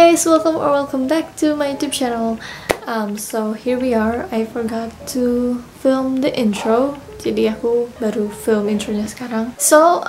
guys, welcome back to my YouTube channel. So here we are. I forgot to film the intro, jadi aku baru film intronya sekarang. So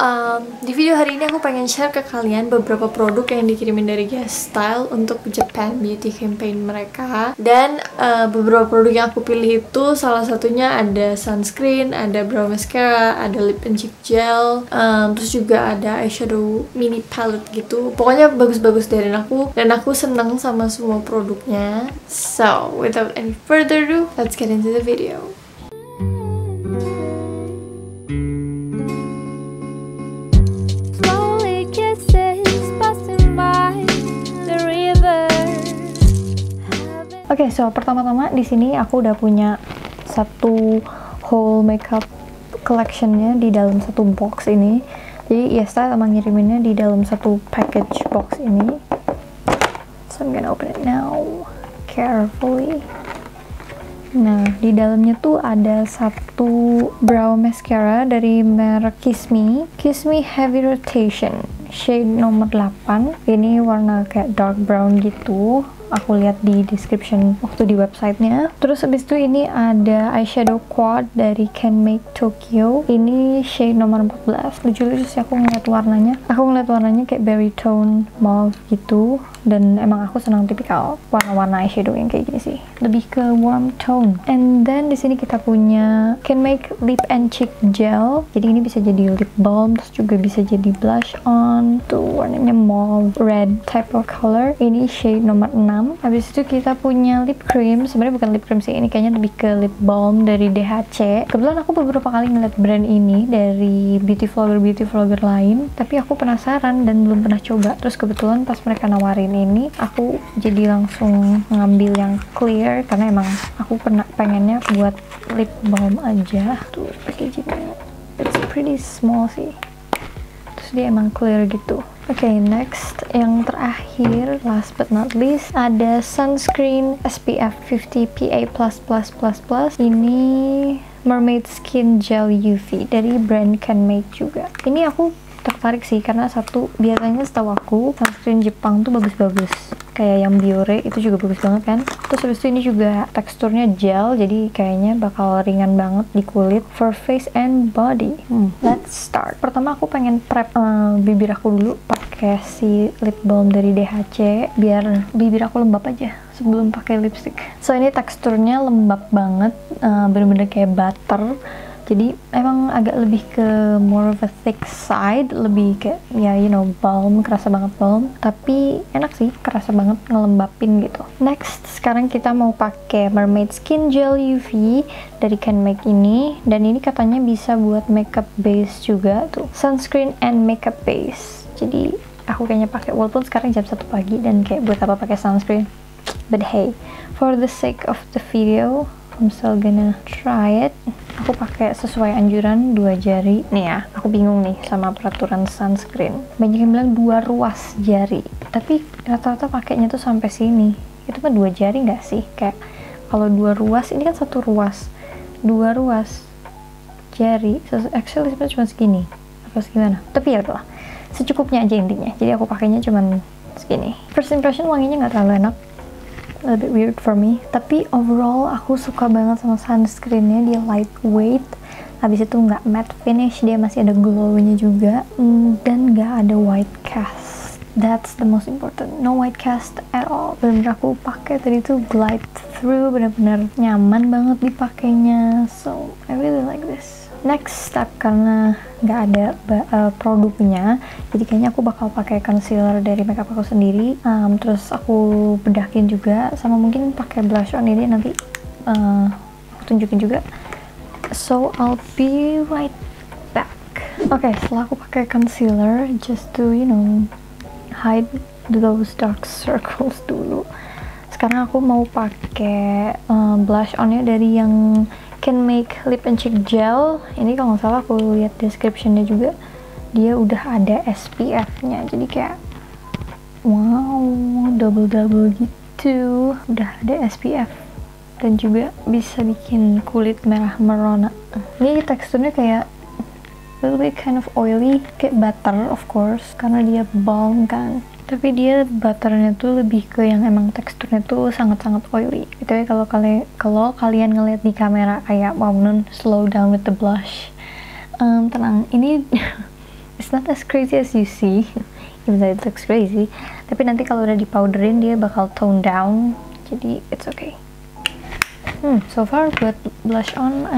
di video hari ini aku pengen share ke kalian beberapa produk yang dikirimin dari Guess Style untuk Japan Beauty Campaign mereka. Dan beberapa produk yang aku pilih itu salah satunya ada sunscreen, ada brow mascara, ada lip and cheek gel, terus juga ada eyeshadow mini palette gitu. Pokoknya bagus-bagus dari aku, dan aku seneng sama semua produknya. So without any further ado, let's get into the video. Oke, so pertama-tama di sini aku udah punya satu whole makeup collectionnya di dalam satu box ini. Jadi Yesta emang ngiriminnya di dalam satu package box ini. So I'm gonna open it now carefully. Nah, di dalamnya tuh ada satu brow mascara dari merek Kiss Me Heavy Rotation shade nomor 8. Ini warna kayak dark brown gitu. Aku lihat di description waktu di websitenya. Terus habis itu ini ada eyeshadow quad dari Can Make Tokyo. Ini shade nomor 14. Lucu-lucu sih aku ngeliat warnanya. Aku ngeliat warnanya kayak berry tone mauve gitu. Dan emang aku senang tipikal warna-warna eyeshadow yang kayak gini sih. Lebih ke warm tone. And then di sini kita punya Can Make Lip and Cheek Gel. Jadi ini bisa jadi lip balm, terus juga bisa jadi blush on. Tuh warnanya mauve red type of color. Ini shade nomor 6. Habis itu kita punya lip cream. Sebenarnya bukan lip cream sih, ini kayaknya lebih ke lip balm dari DHC. Kebetulan aku beberapa kali ngeliat brand ini dari beauty vlogger lain, tapi aku penasaran dan belum pernah coba. Terus kebetulan pas mereka nawarin ini, aku jadi langsung ngambil yang clear karena emang aku pengennya buat lip balm aja. Tuh packagingnya, it's pretty small sih. Terus dia emang clear gitu. Oke, next yang terakhir, last but not least, ada sunscreen SPF 50 PA++++. Ini Mermaid Skin Gel UV dari brand Can Make juga. Ini aku tertarik sih karena satu, biasanya setahu aku sunscreen Jepang tuh bagus-bagus, kayak yang Biore itu juga bagus banget kan. Terus habis itu ini juga teksturnya gel, jadi kayaknya bakal ringan banget di kulit for face and body. Let's start. Pertama aku pengen prep bibir aku dulu pakai si lip balm dari DHC biar bibir aku lembab aja sebelum pakai lipstick. So ini teksturnya lembab banget, bener-bener kayak butter. Jadi emang agak lebih ke more of a thick side, lebih kayak ya balm, kerasa banget balm, tapi enak sih, kerasa banget ngelembapin gitu. Next, sekarang kita mau pakai Mermaid Skin Gel UV dari Can Make ini, dan ini katanya bisa buat makeup base juga tuh, sunscreen and makeup base. Jadi aku kayaknya pakai, walaupun sekarang jam 1 pagi dan kayak buat apa pakai sunscreen, but hey, for the sake of the video, I'm still gonna try it. Aku pakai sesuai anjuran 2 jari. Nih ya, aku bingung nih sama peraturan sunscreen. Banyak yang bilang 2 ruas jari, tapi rata-rata pakainya tuh sampai sini. Itu mah 2 jari nggak sih? Kayak kalau 2 ruas, ini kan 1 ruas. 2 ruas jari. Actually sebenarnya cuma segini. Apa gimana? Tapi ya udahlah. Secukupnya aja intinya. Jadi aku pakainya cuma segini. First impression wanginya nggak terlalu enak. A bit weird for me, tapi overall aku suka banget sama sunscreennya. Dia lightweight, habis itu nggak matte finish, dia masih ada glownya juga, dan nggak ada white cast. That's the most important, no white cast at all. Bener-bener aku pakai tadi tuh glide through, bener-bener nyaman banget dipakainya. So I really like this. Next step, karena nggak ada produknya, jadi kayaknya aku bakal pakai concealer dari makeup aku sendiri. Terus aku bedakin juga, sama mungkin pakai blush on ini nanti aku tunjukin juga. So I'll be right back. Oke, setelah aku pakai concealer just to hide those dark circles dulu, sekarang aku mau pakai blush onnya dari yang Can Make Lip and Cheek Gel. Ini kalau nggak salah aku lihat descriptionnya juga, dia udah ada SPF-nya, jadi kayak wow, double gitu. Udah ada SPF dan juga bisa bikin kulit merah merona. Ini teksturnya kayak little bit kind of oily, kayak butter of course, karena dia balm kan. Tapi dia butternya tuh lebih ke yang emang teksturnya tuh sangat-sangat oily gitu ya. Kalau kalian ngeliat di kamera kayak wow, Nun slow down with the blush. Tenang, ini it's not as crazy as you see, even though it looks crazy. Tapi nanti kalau udah dipowderin dia bakal tone down, jadi it's okay. So far buat blush on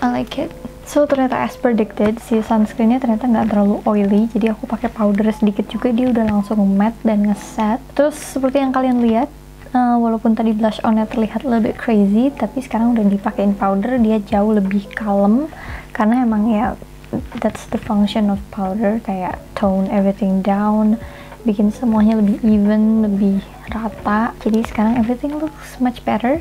I like it. So ternyata as predicted, si sunscreennya ternyata nggak terlalu oily, jadi aku pakai powder sedikit juga, dia udah langsung matte dan ngeset. Terus seperti yang kalian lihat, walaupun tadi blush onnya terlihat lebih crazy, tapi sekarang udah dipakein powder, dia jauh lebih kalem, karena emang ya that's the function of powder, kayak tone everything down, bikin semuanya lebih even, lebih rata. Jadi sekarang everything looks much better.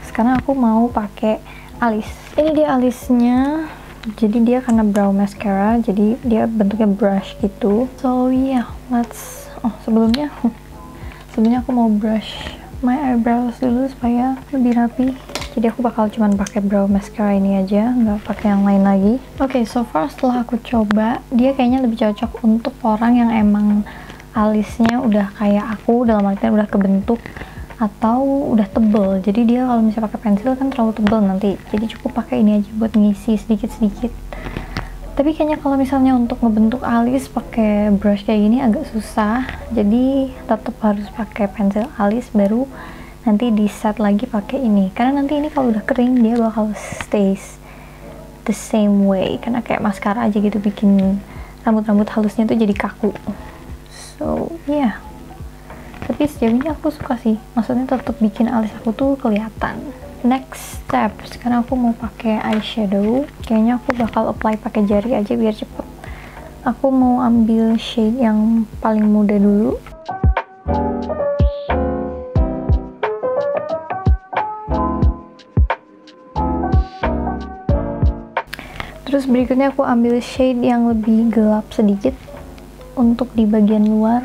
Sekarang aku mau pakai alis. Ini dia alisnya. Jadi dia karena brow mascara, jadi dia bentuknya brush gitu. So yeah, sebelumnya aku mau brush my eyebrows dulu supaya lebih rapi. Jadi aku bakal cuman pakai brow mascara ini aja, nggak pakai yang lain lagi. Oke, so far setelah aku coba, dia kayaknya lebih cocok untuk orang yang emang alisnya udah kayak aku, dalam artian udah kebentuk atau udah tebel. Jadi dia kalau misalnya pakai pensil kan terlalu tebel nanti, jadi cukup pakai ini aja buat ngisi sedikit-sedikit. Tapi kayaknya kalau misalnya untuk ngebentuk alis pakai brush kayak gini agak susah, jadi tetap harus pakai pensil alis, baru nanti di set lagi pakai ini, karena nanti ini kalau udah kering dia bakal stays the same way, karena kayak maskara aja gitu, bikin rambut-rambut halusnya tuh jadi kaku. So yeah, tapi sejauh ini aku suka sih, maksudnya tetap bikin alis aku tuh kelihatan. Next step, sekarang aku mau pakai eyeshadow. Kayaknya aku bakal apply pakai jari aja biar cepet. Aku mau ambil shade yang paling muda dulu. Terus berikutnya aku ambil shade yang lebih gelap sedikit untuk di bagian luar.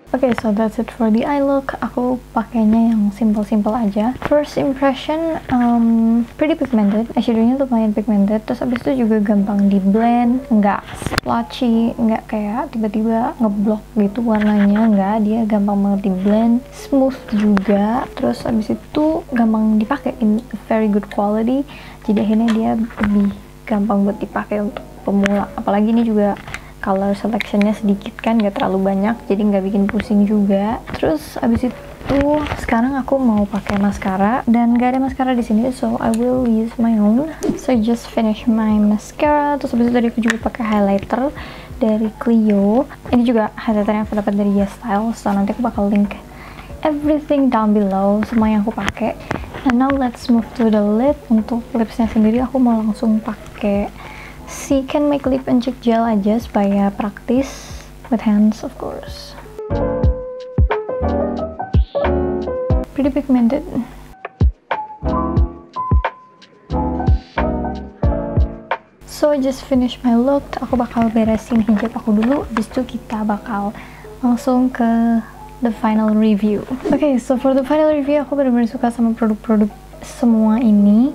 Oke, so that's it for the eye look. Aku pakainya yang simple-simple aja. First impression, pretty pigmented. Eyeshadownya lumayan pigmented. Terus abis itu juga gampang di blend, nggak splotchy, nggak kayak tiba-tiba ngeblok gitu warnanya. Nggak, dia gampang banget di blend, smooth juga. Terus abis itu gampang dipakai, in very good quality. Jadi akhirnya dia lebih gampang buat dipakai untuk pemula. Apalagi ini juga color selectionnya sedikit kan, gak terlalu banyak, jadi nggak bikin pusing juga. Terus abis itu sekarang aku mau pakai maskara, dan gak ada maskara di sini, so I will use my own. So I just finish my mascara. Terus abis itu tadi aku juga pakai highlighter dari Clio. Ini juga highlighter yang aku dapat dari YesStyle, so nanti aku bakal link everything down below, semua yang aku pakai. And now let's move to the lip. Untuk lipsnya sendiri aku mau langsung pakai si Can Make Lip and Cheek Gel aja supaya praktis, with hands of course. Pretty pigmented. So I just finished my look. Aku bakal beresin hijab aku dulu, habis itu kita bakal langsung ke the final review. Okay, so for the final review, aku benar-benar suka sama produk-produk semua ini.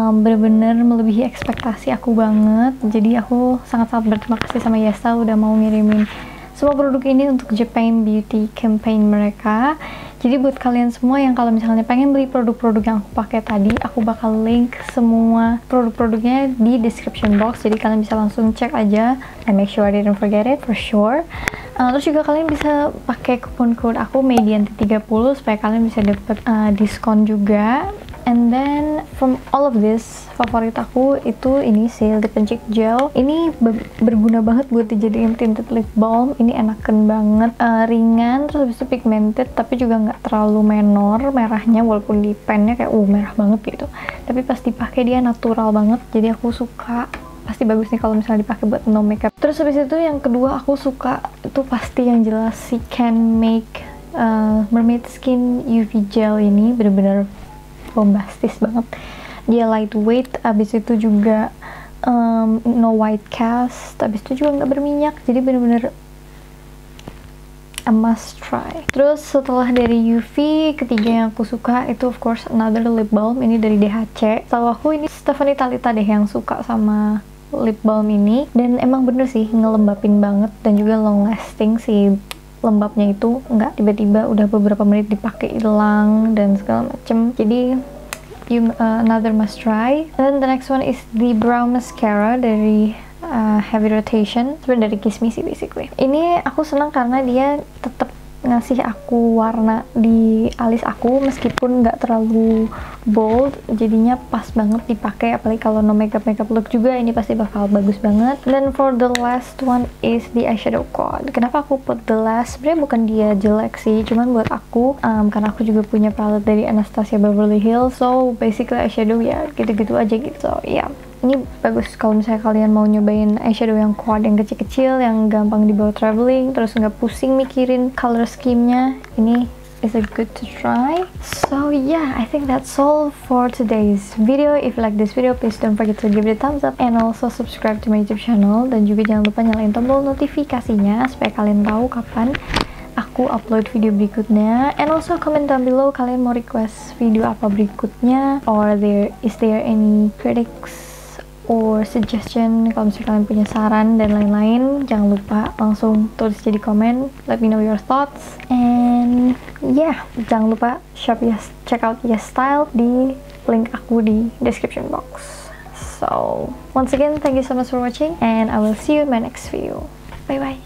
Bener-bener melebihi ekspektasi aku banget. Jadi aku sangat-sangat berterima kasih sama YesStyle udah mau ngirimin semua produk ini untuk Japan Beauty campaign mereka. Jadi buat kalian semua yang kalau misalnya pengen beli produk-produk yang aku pakai tadi, aku bakal link semua produk-produknya di description box, jadi kalian bisa langsung cek aja, and make sure I didn't forget it for sure. Terus juga kalian bisa pakai kupon code aku Medianti30 supaya kalian bisa dapet diskon juga. And then from all of this, favorit aku itu ini sih, lip and cheek gel. Ini berguna banget buat dijadiin tinted lip balm. Ini enakan banget, ringan, terus habis itu pigmented, tapi juga nggak terlalu menor merahnya, walaupun di pennya kayak merah banget gitu. Tapi pas dipakai dia natural banget, jadi aku suka. Pasti bagus nih kalau misalnya dipakai buat no makeup. Terus habis itu yang kedua aku suka itu pasti yang jelas si Can Make Mermaid Skin UV Gel. Ini bener-bener bombastis banget, dia lightweight, abis itu juga no white cast, abis itu juga nggak berminyak, jadi bener-bener a must try. Terus setelah dari UV, ketiga yang aku suka itu of course another lip balm, ini dari DHC. Setahu aku ini Stephanie Talita deh yang suka sama lip balm ini, dan emang bener sih ngelembapin banget dan juga long lasting sih. Lembabnya itu nggak tiba-tiba udah beberapa menit dipakai hilang dan segala macem, jadi another must try. And then the next one is the brow mascara dari Heavy Rotation, sebenarnya dari Kiss Me sih basically. Ini aku senang karena dia tetap ngasih aku warna di alis aku meskipun nggak terlalu bold, jadinya pas banget dipakai, apalagi kalau no makeup look juga ini pasti bakal bagus banget. Then for the last one is the eyeshadow quad. Kenapa aku put the last? Sebenarnya bukan dia jelek sih, cuman buat aku karena aku juga punya palette dari Anastasia Beverly Hills, so basically eyeshadow ya gitu-gitu aja gitu. So yeah, ini bagus kalau misalnya kalian mau nyobain eyeshadow yang quad, yang kecil-kecil, yang gampang dibawa traveling, terus nggak pusing mikirin color scheme-nya. Ini is a good to try. So yeah, I think that's all for today's video. If you like this video, please don't forget to give it a thumbs up and also subscribe to my YouTube channel. Dan juga jangan lupa nyalain tombol notifikasinya supaya kalian tahu kapan aku upload video berikutnya. And also comment down below kalian mau request video apa berikutnya, or is there any critics or suggestion. Kalau misalnya kalian punya saran dan lain-lain, jangan lupa langsung tulis jadi komen, let me know your thoughts. And yeah, jangan lupa check out Yes Style di link aku di description box. So once again, thank you so much for watching and I will see you in my next video. Bye bye.